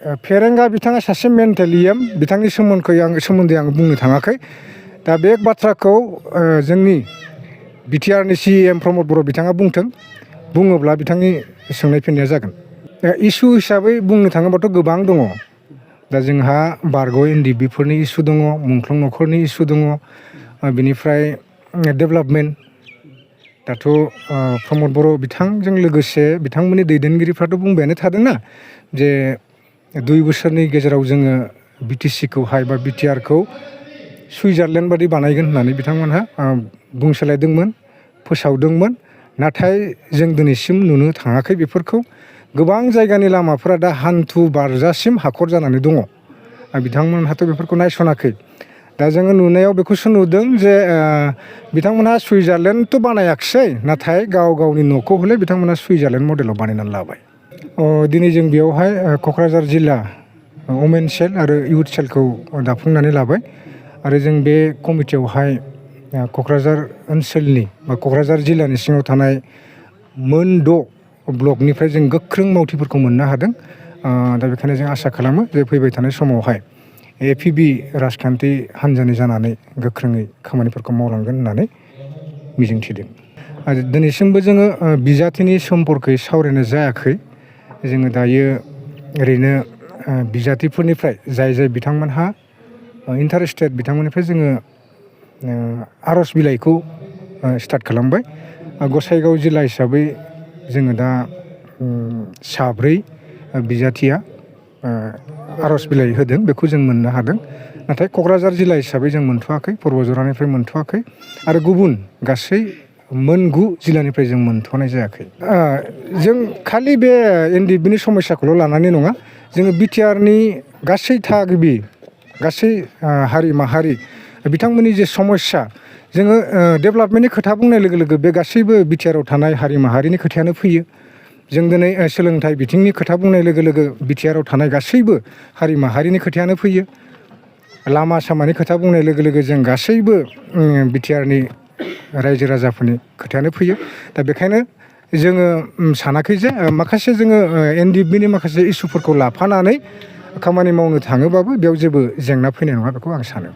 फेरेंगा बिथाङा सासे मेन्टेलियाम बिथांनि सोमोन्दै आं बुंनो थाङाखै दा बे बाथ्राखौ जोंनि बिटिआरनि सिएम प्रमद बर' बिथाङा बुङोब्ला बिथांनि सोंनाय फिननाया जागोन इसु हिसाबै बुंनो थाङोबाथ' गोबां दङ दा जोंहा बारग' एनडिबिफोरनि इसु दङ मुंख्लं न'खरनि इसु दङ बिनिफ्राय डेभेलपमेन्ट दाथ' प्रमद बर' बिथांजों लोगोसे बिथांमोननि दैदेनगिरिफ्राथ' बुंबायानो थादोंना जे 2 बोसोरनि गेजेराव जोङो बिटिसिखौहाय बा बिटिआरखौ सुइजारलेण्ड बादि बानायगोन होननानै बिथांमोनहा बुंसोलायदोंमोन फोसावदोंमोन नाथाय जों दिनैसिम नुनो थाङाखै बेफोरखौ गोबां जायगानि लामाफोरा दा हान्थु बारजासिम हाखर जानानै दङ बिथांमोनहाथ' बेफोरखौ नायसनाखै दा जोङो नुनायाव बेखौसो नुदों जे बिथांमोनहा सुइजारलेण्डथ' बानायाखिसै नाथाय गावनि न'खौ हले बिथांमोनहा सुइजारलेण्ड मडेलाव बानायनानै लाबाय दिनै जों बेयावहाय क'क्राझार जिल्ला वमेन सेल आरो इउथ सेलखौ दाफुंनानै लाबाय आरो जों बे कमिटियावहाय क'क्राझार ओनसोलनि बा क'क्राझार जिल्लानि सिङाव थानाय मोन 6 ब्लकनिफ्राय जों गोख्रों मावथिफोरखौ मोननो हादों दा बेखायनो जों आसा खालामो जे फैबाय थानाय समावहाय APB राजखान्थि हान्जानि जानानै गोख्रोङै खामानिफोरखौ मावलांगोन होननानै मिजिंथिदों आरो दिनैसिमबो जोङो बिजाथिनि सम्पर्कै सावरायनाय जायाखै जोङो दायो ओरैनो बिजाथिफोरनिफ्राय जाय बिथांमोनहा इन्टारेस्टेड बिथांमोननिफ्राय जोङो आर'ज बिलाइखौ स्टार्ट खालामबाय गसाइगाव जिल्ला हिसाबै जोङो दा 4 बिजाथिया आर'ज बिलाइ होदों बेखौ जों मोननो हादों नाथाय क'क्राझार जिल्ला हिसाबै जों मोनथ'वाखै पर्बजरानिफ्राय मोनथ'वाखै आरो गुबुन गासै मोन 9 जिल्लानिफ्राय जों मोनथ'नाय जायाखै जों खालि बे एनडिएफबिनि समस्याखौल' लानानै नङा जोङो बिटिआरनि गासै थागिबि गासै हारि माहारि बिथांमोननि जे समस्या जोङो डेभेलपमेन्टनि खोथा बुंनाय लोगो लोगो बे गासैबो बिटिआराव थानाय हारि माहारिनि खोथायानो फैयो जों दिनै सोलोंथाइ बिथिंनि खोथा बुंनाय लोगो लोगो बिटिआराव थानाय गासैबो हारि माहारिनि खोथायानो फैयो लामा सामानि खोथा बुंनाय लोगो लोगो जों गासैबो बिटिआरनि रायजो राजाफोरनि खोथायानो फैयो दा बेखायनो जोङो सानाखै जे माखासे जोङो एनडिएफबिनि माखासे इसुफोरखौ लाफानानै खामानि मावनो थाङोबाबो बेयाव जेबो जेंना फैनाय नङा बेखौ आं सानो